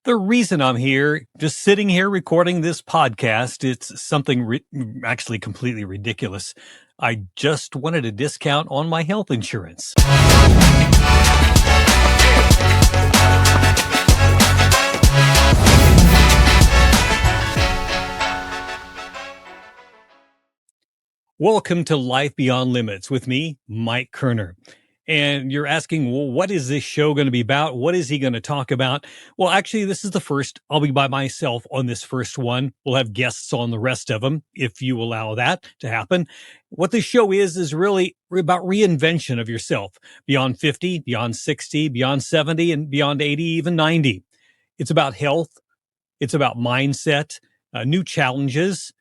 The reason I'm here, just sitting here recording this podcast, it's something actually completely ridiculous. I just wanted a discount on my health insurance. Welcome to Life Beyond Limits with me, Mike Koerner. And you're asking, well, what is this show going to be about? What is he going to talk about? Well, actually, this is the first. I'll be by myself on this first one. We'll have guests on the rest of them, if you allow that to happen. What this show is really about reinvention of yourself beyond 50, beyond 60, beyond 70, and beyond 80, even 90. It's about health. It's about mindset, new challenges,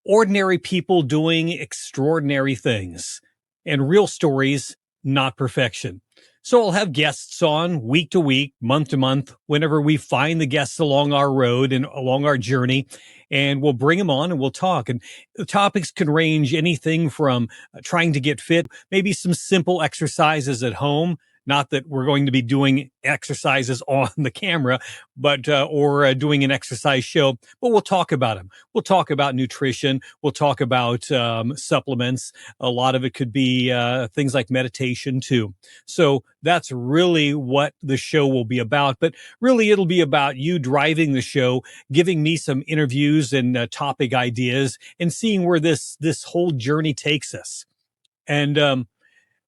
ordinary people doing extraordinary things, and real stories, not perfection. So I'll have guests on week to week, month to month, whenever we find the guests along our road and along our journey, and we'll bring them on and we'll talk. And the topics can range anything from trying to get fit, maybe some simple exercises at home. Not that we're going to be doing exercises on the camera, but or doing an exercise show, but we'll talk about them. We'll talk about nutrition. We'll talk about supplements. A lot of it could be things like meditation too. So that's really what the show will be about. But really, it'll be about you driving the show, giving me some interviews and topic ideas, and seeing where this whole journey takes us. And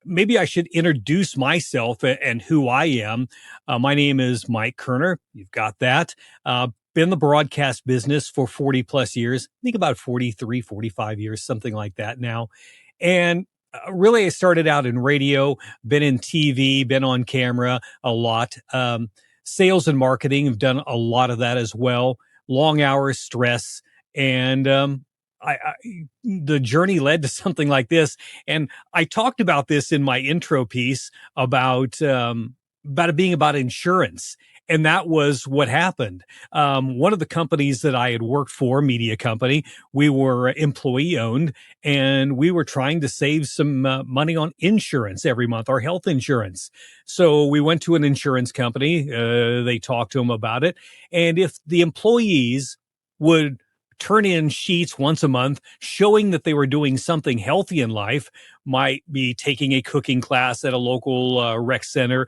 maybe I should introduce myself and who I am. My name is Mike Koerner. You've got that. Been in the broadcast business for 40 plus years. I think about 43, 45 years, something like that now. And really, I started out in radio, been in TV, been on camera a lot. Sales and marketing, have done a lot of that as well. Long hours, stress, and the journey led to something like this. And I talked about this in my intro piece about it being about insurance. And that was what happened. One of the companies that I had worked for, media company, we were employee owned, and we were trying to save some money on insurance every month, our health insurance. So we went to an insurance company. They talked to them about it. And if the employees would turn in sheets once a month showing that they were doing something healthy in life, might be taking a cooking class at a local rec center,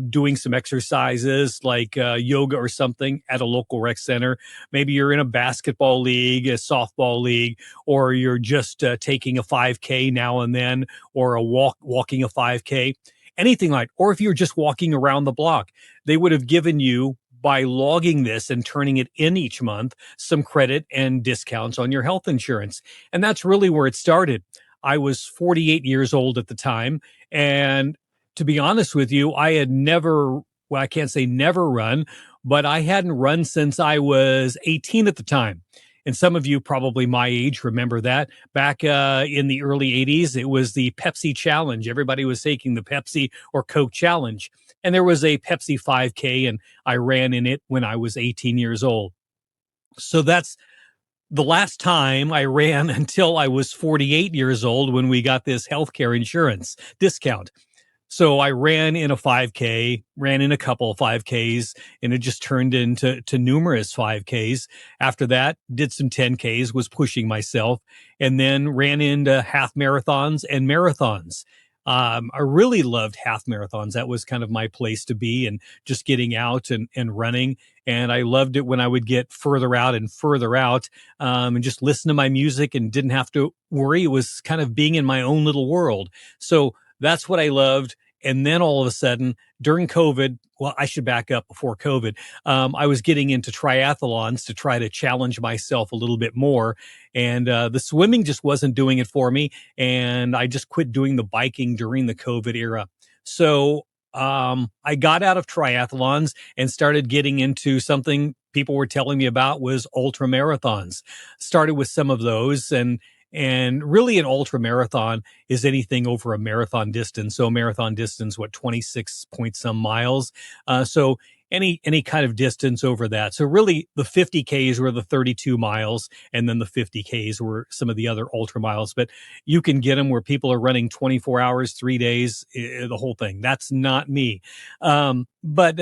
doing some exercises like yoga or something at a local rec center. Maybe you're in a basketball league, a softball league, or you're just taking a 5K now and then, or walking a 5K, anything like, or if you're just walking around the block, they would have given you, by logging this and turning it in each month, some credit and discounts on your health insurance. And that's really where it started. I was 48 years old at the time. And to be honest with you, I had never, well, I can't say never run, but I hadn't run since I was 18 at the time. And some of you, probably my age, remember that. Back in the early 80s, it was the Pepsi Challenge. Everybody was taking the Pepsi or Coke Challenge. And there was a Pepsi 5K, and I ran in it when I was 18 years old. So that's the last time I ran until I was 48 years old, when we got this healthcare insurance discount. So I ran in a 5K, ran in a couple of 5Ks, and it just turned into numerous 5Ks. After that, did some 10Ks, was pushing myself, and then ran into half marathons and marathons. I really loved half marathons. That was kind of my place to be, and just getting out and running. And I loved it when I would get further out and further out, and just listen to my music and didn't have to worry. It was kind of being in my own little world. So that's what I loved. And then all of a sudden, during COVID, well, I should back up before COVID. I was getting into triathlons to try to challenge myself a little bit more. And the swimming just wasn't doing it for me. And I just quit doing the biking during the COVID era. So I got out of triathlons and started getting into something people were telling me about, was ultramarathons. Started with some of those, and really an ultra marathon is anything over a marathon distance. So marathon distance, 26 point some miles. So any kind of distance over that. So really the 50Ks were the 32 miles, and then the 50Ks were some of the other ultra miles. But you can get them where people are running 24 hours, 3 days, the whole thing. That's not me. But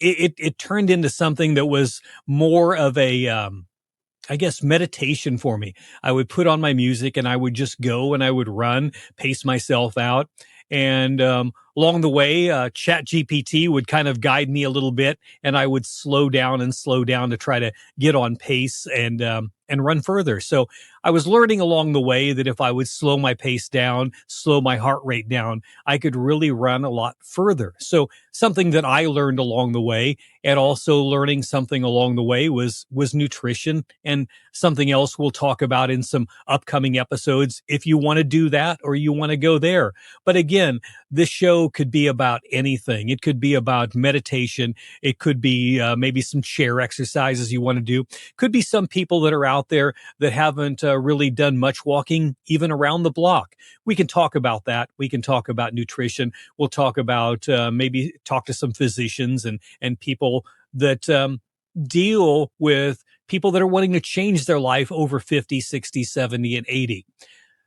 it turned into something that was more of a, I guess, meditation for me. I would put on my music and I would just go and I would run, pace myself out. And along the way, Chat GPT would kind of guide me a little bit, and I would slow down to try to get on pace and run further. So I was learning along the way that if I would slow my pace down, slow my heart rate down, I could really run a lot further. So something that I learned along the way, and also learning something along the way, was nutrition, and something else we'll talk about in some upcoming episodes if you want to do that or you want to go there. But again, this show could be about anything. It could be about meditation. It could be maybe some chair exercises you want to do. Could be some people that are out there that haven't really done much walking even around the block. We can talk about that. We can talk about nutrition. We'll talk about maybe talk to some physicians and people that deal with people that are wanting to change their life over 50, 60, 70, and 80.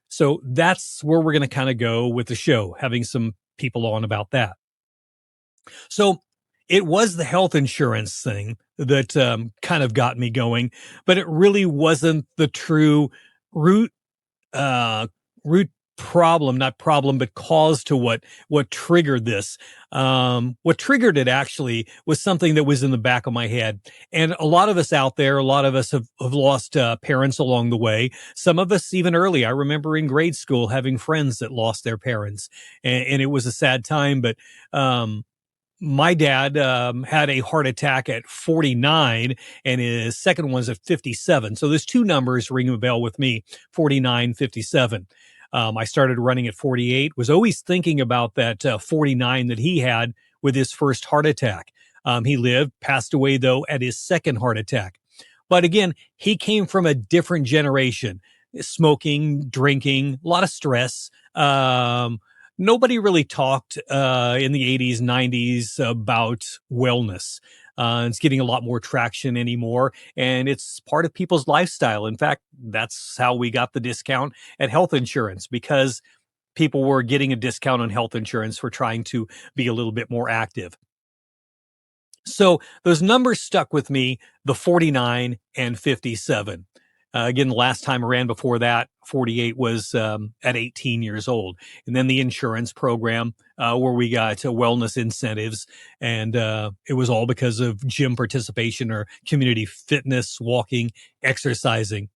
So that's where we're going to kind of go with the show, having some people on about that. So it was the health insurance thing that kind of got me going, but it really wasn't the true root root problem, not problem, but cause to what triggered this. What triggered it actually was something that was in the back of my head. And a lot of us out there, a lot of us have lost parents along the way. Some of us even early. I remember in grade school having friends that lost their parents, and it was a sad time. But my dad had a heart attack at 49, and his second one's at 57. So there's two numbers ring a bell with me: 49, 57. I started running at 48, was always thinking about that 49 that he had with his first heart attack. He lived, passed away, though, at his second heart attack. But again, he came from a different generation: smoking, drinking, a lot of stress. Nobody really talked in the 80s, 90s about wellness. It's getting a lot more traction anymore, and it's part of people's lifestyle. In fact, that's how we got the discount at health insurance, because people were getting a discount on health insurance for trying to be a little bit more active. So those numbers stuck with me, the 49 and 57. Again, the last time I ran before that, 48 was at 18 years old. And then the insurance program where we got wellness incentives. And it was all because of gym participation or community fitness, walking, exercising.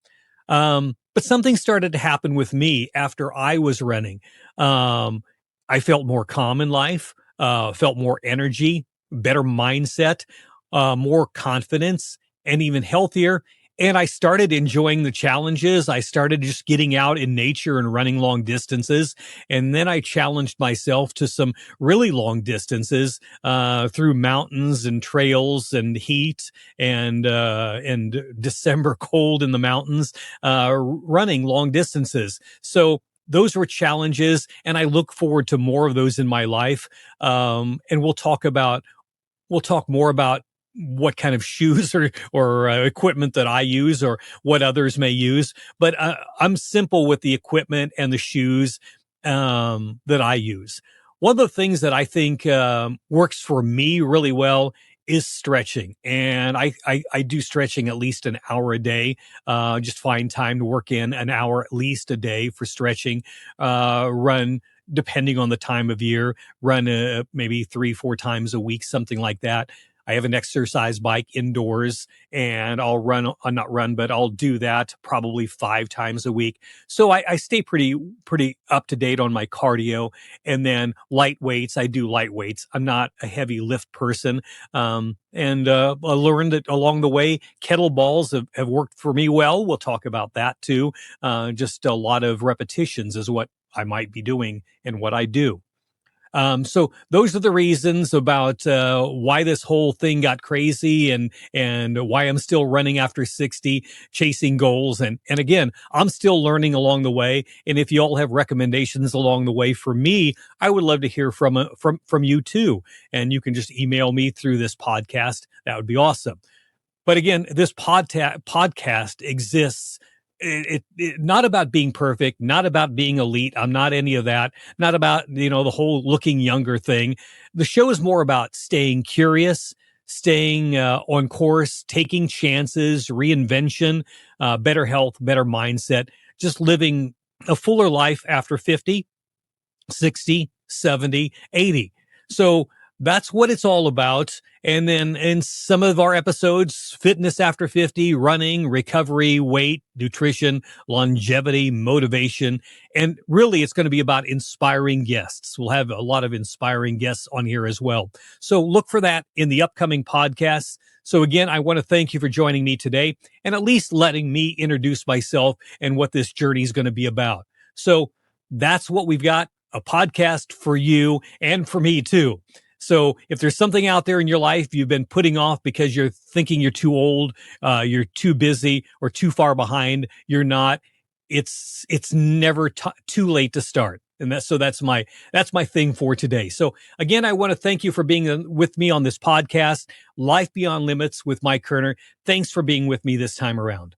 But something started to happen with me after I was running. I felt more calm in life, felt more energy, better mindset, more confidence, and even healthier. And I started enjoying the challenges. I started just getting out in nature and running long distances. And then I challenged myself to some really long distances through mountains and trails and heat and December cold in the mountains, running long distances. So those were challenges, and I look forward to more of those in my life. And we'll talk more about what kind of shoes or equipment that I use or what others may use. But I'm simple with the equipment and the shoes that I use. One of the things that I think works for me really well is stretching. And I do stretching at least an hour a day. Just find time to work in an hour at least a day for stretching. Run, depending on the time of year, run maybe 3-4 times a week, something like that. I have an exercise bike indoors, and I'll do that probably 5 times a week. So I stay pretty up to date on my cardio. And then light weights, I do light weights. I'm not a heavy lift person. And I learned that along the way, kettlebells have worked for me well. We'll talk about that too. Just a lot of repetitions is what I might be doing and what I do. So those are the reasons about why this whole thing got crazy and why I'm still running after 60, chasing goals. And again, I'm still learning along the way. And if you all have recommendations along the way for me, I would love to hear from you too. And you can just email me through this podcast. That would be awesome. But again, this podcast exists. It not about being perfect, not about being elite. I'm not any of that. Not about, the whole looking younger thing. The show is more about staying curious, staying on course, taking chances, reinvention, better health, better mindset, just living a fuller life after 50, 60, 70, 80. So that's what it's all about. And then in some of our episodes, fitness after 50, running, recovery, weight, nutrition, longevity, motivation. And really, it's going to be about inspiring guests. We'll have a lot of inspiring guests on here as well. So look for that in the upcoming podcasts. So again, I want to thank you for joining me today and at least letting me introduce myself and what this journey is going to be about. So that's what we've got, a podcast for you and for me too. So if there's something out there in your life you've been putting off because you're thinking you're too old, you're too busy or too far behind, you're not. It's never too late to start. And that's my thing for today. So again, I want to thank you for being with me on this podcast, Life Beyond Limits with Mike Koerner. Thanks for being with me this time around.